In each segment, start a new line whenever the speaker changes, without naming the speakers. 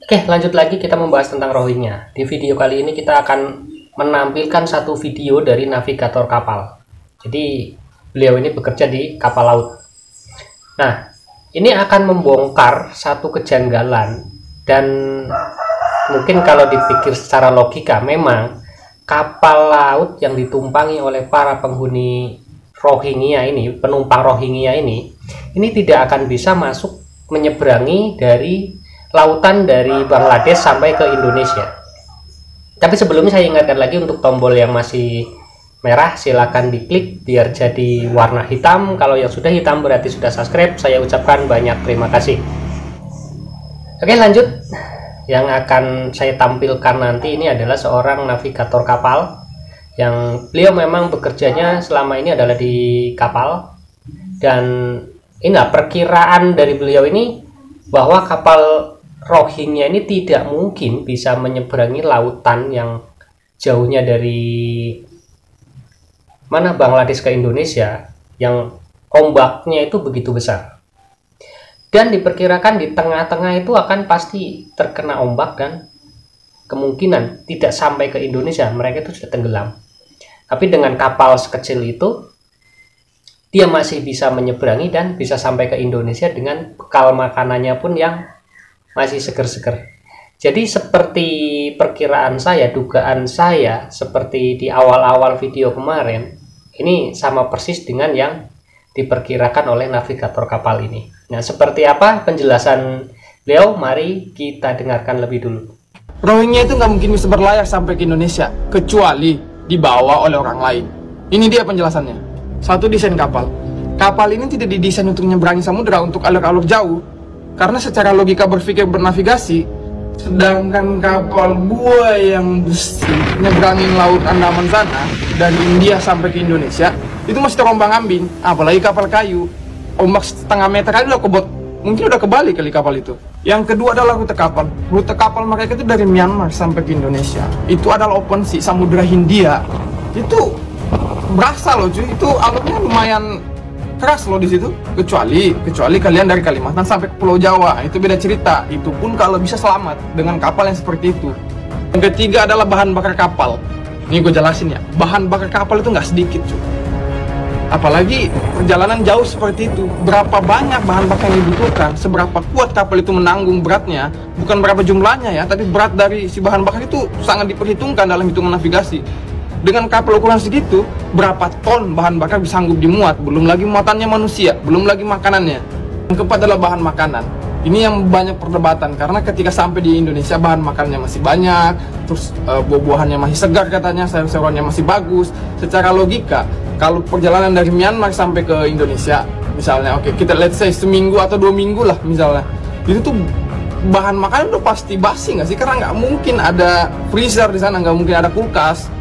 Oke, lanjut lagi kita membahas tentang Rohingya. Di video kali ini kita akan menampilkan satu video dari navigator kapal. Jadi beliau ini bekerja di kapal laut. Nah, ini akan membongkar satu kejanggalan, dan mungkin kalau dipikir secara logika memang kapal laut yang ditumpangi oleh para penghuni Rohingya ini, penumpang Rohingya ini tidak akan bisa masuk menyeberangi dari lautan dari Bangladesh sampai ke Indonesia. Tapi sebelumnya saya ingatkan lagi, untuk tombol yang masih merah silakan diklik biar jadi warna hitam. Kalau yang sudah hitam berarti sudah subscribe. Saya ucapkan banyak terima kasih. Oke, lanjut. Yang akan saya tampilkan nanti ini adalah seorang navigator kapal yang beliau memang bekerjanya selama ini adalah di kapal. Dan inilah perkiraan dari beliau ini, bahwa kapal Rohingya ini tidak mungkin bisa menyeberangi lautan yang jauhnya dari mana Bangladesh ke Indonesia, yang ombaknya itu begitu besar. Dan diperkirakan di tengah-tengah itu akan pasti terkena ombak dan kemungkinan tidak sampai ke Indonesia, mereka itu sudah tenggelam. Tapi dengan kapal sekecil itu dia masih bisa menyeberangi dan bisa sampai ke Indonesia dengan bekal makanannya pun yang masih seger-seger. Jadi seperti perkiraan saya, dugaan saya seperti di awal-awal video kemarin, ini sama persis dengan yang diperkirakan oleh navigator kapal ini. Nah, seperti apa penjelasan beliau? Mari kita dengarkan lebih dulu.
Rohingya itu nggak mungkin bisa berlayar sampai ke Indonesia kecuali dibawa oleh orang lain. Ini dia penjelasannya. Satu, desain kapal. Kapal ini tidak didesain untuk nyeberangi samudera, untuk alur-alur jauh. Karena secara logika berpikir bernavigasi, sedangkan kapal gua yang nyeberangin laut Andaman sana dari India sampai ke Indonesia itu masih terombang-ambing. Apalagi kapal kayu, ombak setengah meter aja udah kebot, mungkin udah kebalik kali kapal itu. Yang kedua adalah rute kapal. Rute kapal mereka itu dari Myanmar sampai ke Indonesia. Itu adalah open sea, Samudra Hindia. Itu berasa loh cuy, itu alurnya lumayan keras loh di situ. Kecuali kalian dari Kalimantan sampai ke Pulau Jawa, itu beda cerita. Itu pun kalau bisa selamat dengan kapal yang seperti itu. Yang ketiga adalah bahan bakar kapal. Ini gue jelasin ya, bahan bakar kapal itu nggak sedikit cuy. Apalagi perjalanan jauh seperti itu, berapa banyak bahan bakar yang dibutuhkan, seberapa kuat kapal itu menanggung beratnya, bukan berapa jumlahnya ya, tapi berat dari si bahan bakar itu sangat diperhitungkan dalam hitungan navigasi. Dengan kapal ukuran segitu, berapa ton bahan bakar bisa sanggup dimuat, belum lagi muatannya manusia, belum lagi makanannya. Yang keempat adalah bahan makanan. Ini yang banyak perdebatan, karena ketika sampai di Indonesia bahan makanannya masih banyak, terus buah-buahannya masih segar katanya, sayur-sayurannya masih bagus. Secara logika, kalau perjalanan dari Myanmar sampai ke Indonesia, misalnya oke, kita let's say seminggu atau 2 minggu lah misalnya, itu tuh bahan makanan udah pasti basi nggak sih? Karena nggak mungkin ada freezer di sana, nggak mungkin ada kulkas.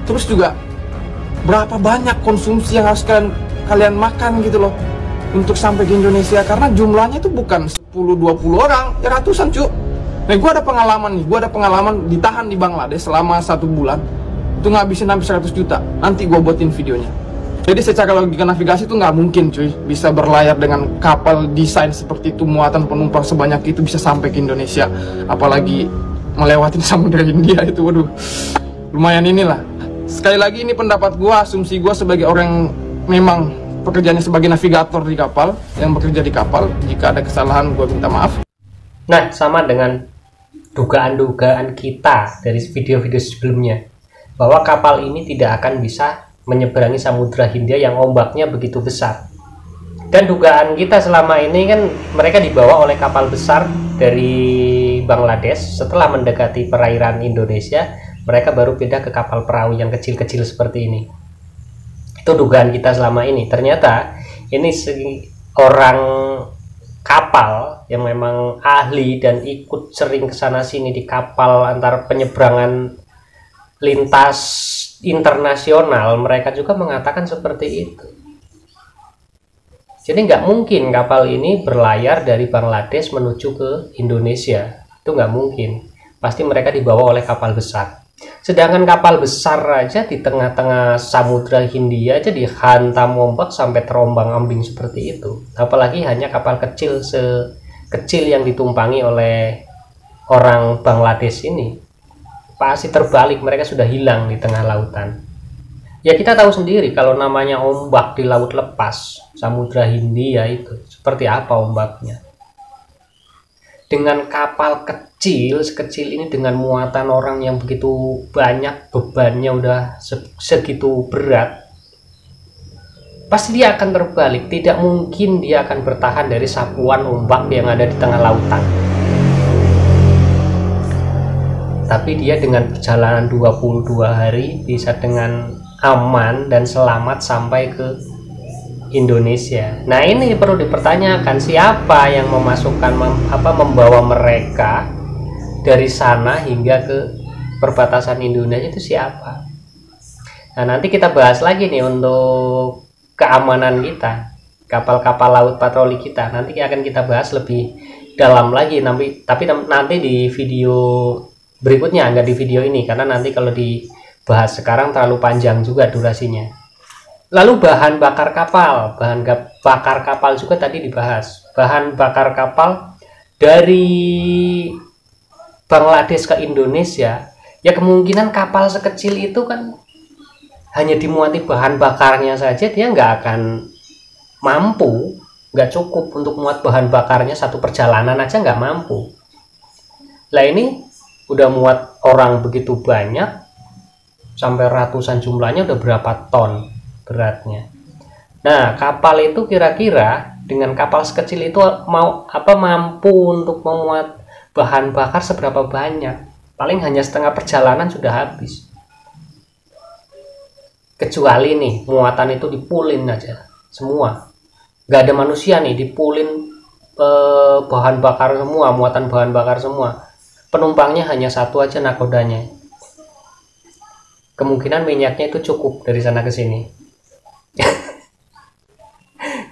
Terus juga berapa banyak konsumsi yang harus kalian makan gitu loh untuk sampai ke Indonesia, karena jumlahnya itu bukan 10-20 orang, ya ratusan cuy. Nah, gue ada pengalaman ditahan di Bangladesh selama 1 bulan, itu ngabisin hampir 100 juta. Nanti gue buatin videonya. Jadi secara logika navigasi itu nggak mungkin cuy bisa berlayar dengan kapal desain seperti itu, muatan penumpang sebanyak itu bisa sampai ke Indonesia, apalagi melewatin Samudra Hindia itu. Waduh, lumayan inilah. Sekali lagi ini pendapat gue, asumsi gue sebagai orang yang memang pekerjaannya sebagai navigator di kapal, yang bekerja di kapal. Jika ada kesalahan gue minta maaf.
Nah, sama dengan dugaan-dugaan kita dari video-video sebelumnya, bahwa kapal ini tidak akan bisa menyeberangi Samudra Hindia yang ombaknya begitu besar. Dan dugaan kita selama ini kan mereka dibawa oleh kapal besar dari Bangladesh, setelah mendekati perairan Indonesia mereka baru pindah ke kapal perahu yang kecil-kecil seperti ini. Itu dugaan kita selama ini. Ternyata ini orang kapal yang memang ahli dan ikut sering kesana sini di kapal antar penyeberangan lintas internasional, mereka juga mengatakan seperti itu. Jadi nggak mungkin kapal ini berlayar dari Bangladesh menuju ke Indonesia. Itu nggak mungkin. Pasti mereka dibawa oleh kapal besar. Sedangkan kapal besar aja di tengah-tengah Samudra Hindia aja dihantam ombak sampai terombang-ambing seperti itu. Apalagi hanya kapal kecil sekecil yang ditumpangi oleh orang Bangladesh ini pasti terbalik, mereka sudah hilang di tengah lautan. Ya kita tahu sendiri kalau namanya ombak di laut lepas, Samudra Hindia itu seperti apa ombaknya. Dengan kapal kecil sekecil ini, dengan muatan orang yang begitu banyak, bebannya udah segitu berat, pasti dia akan terbalik. Tidak mungkin dia akan bertahan dari sapuan ombak yang ada di tengah lautan. Tapi dia dengan perjalanan 22 hari bisa dengan aman dan selamat sampai ke Indonesia. Nah ini perlu dipertanyakan, siapa yang membawa mereka dari sana hingga ke perbatasan Indonesia, itu siapa? Nah nanti kita bahas lagi nih untuk keamanan kita, kapal-kapal laut patroli kita, nanti akan kita bahas lebih dalam lagi tapi nanti di video berikutnya, enggak di video ini, karena nanti kalau dibahas sekarang terlalu panjang juga durasinya. Lalu bahan bakar kapal, bakar kapal juga tadi dibahas. Bahan bakar kapal dari Bangladesh ke Indonesia, ya kemungkinan kapal sekecil itu kan hanya dimuati bahan bakarnya saja, dia nggak akan mampu, nggak cukup untuk muat bahan bakarnya, satu perjalanan aja nggak mampu. Lah ini udah muat orang begitu banyak, sampai ratusan jumlahnya, udah berapa ton beratnya. Nah kapal itu kira-kira dengan kapal sekecil itu mampu untuk memuat bahan bakar seberapa banyak? Paling hanya setengah perjalanan sudah habis. Kecuali nih muatan itu dipulin aja semua, nggak ada manusia nih, dipulin bahan bakar semua, muatan bahan bakar semua, penumpangnya hanya satu aja nakodanya, kemungkinan minyaknya itu cukup dari sana ke sini.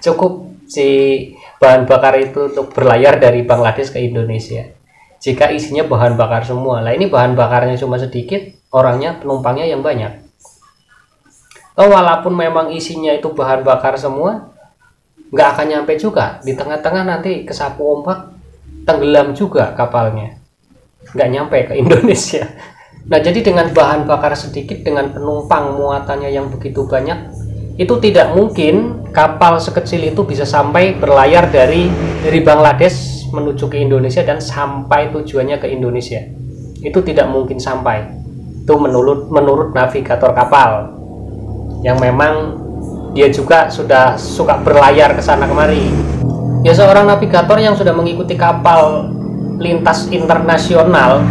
Cukup si bahan bakar itu untuk berlayar dari Bangladesh ke Indonesia jika isinya bahan bakar semua. Lah ini bahan bakarnya cuma sedikit, orangnya, penumpangnya yang banyak. Walaupun memang isinya itu bahan bakar semua, nggak akan nyampe juga. Di tengah-tengah nanti kesapu ombak, tenggelam juga kapalnya, nggak nyampe ke Indonesia. Nah jadi dengan bahan bakar sedikit, dengan penumpang muatannya yang begitu banyak, itu tidak mungkin kapal sekecil itu bisa sampai berlayar dari Bangladesh menuju ke Indonesia dan sampai tujuannya ke Indonesia. Itu tidak mungkin sampai. Itu menurut navigator kapal, yang memang dia juga sudah suka berlayar ke sana kemari. Ya seorang navigator yang sudah mengikuti kapal lintas internasional,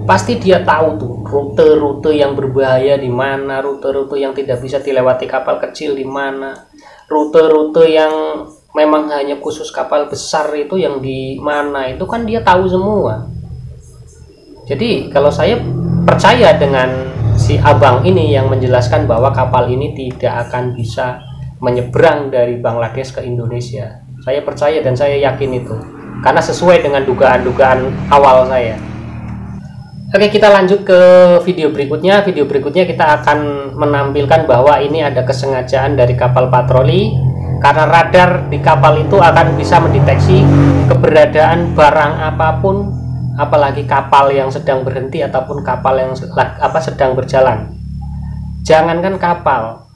pasti dia tahu tuh rute-rute yang berbahaya di mana, rute-rute yang tidak bisa dilewati kapal kecil di mana, rute-rute yang memang hanya khusus kapal besar itu yang di mana, itu kan dia tahu semua. Jadi kalau saya percaya dengan si abang ini yang menjelaskan bahwa kapal ini tidak akan bisa menyeberang dari Bangladesh ke Indonesia, saya percaya dan saya yakin itu, karena sesuai dengan dugaan-dugaan awal saya. Oke, kita lanjut ke video berikutnya. Video berikutnya kita akan menampilkan bahwa ini ada kesengajaan dari kapal patroli, karena radar di kapal itu akan bisa mendeteksi keberadaan barang apapun, apalagi kapal yang sedang berhenti ataupun kapal yang sedang berjalan. Jangankan kapal,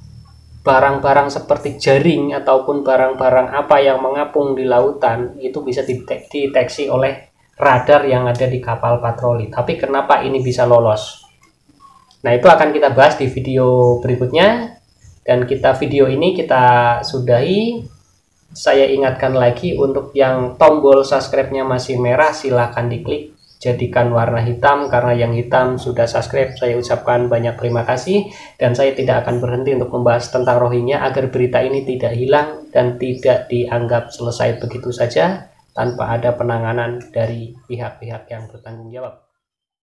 barang-barang seperti jaring ataupun barang-barang apa yang mengapung di lautan itu bisa dideteksi oleh radar yang ada di kapal patroli. Tapi kenapa ini bisa lolos? Nah itu akan kita bahas di video berikutnya. Dan video ini kita sudahi. Saya ingatkan lagi, untuk yang tombol subscribe-nya masih merah, silahkan diklik, jadikan warna hitam, karena yang hitam sudah subscribe. Saya ucapkan banyak terima kasih, dan saya tidak akan berhenti untuk membahas tentang Rohingya agar berita ini tidak hilang dan tidak dianggap selesai begitu saja tanpa ada penanganan dari pihak-pihak yang bertanggung jawab.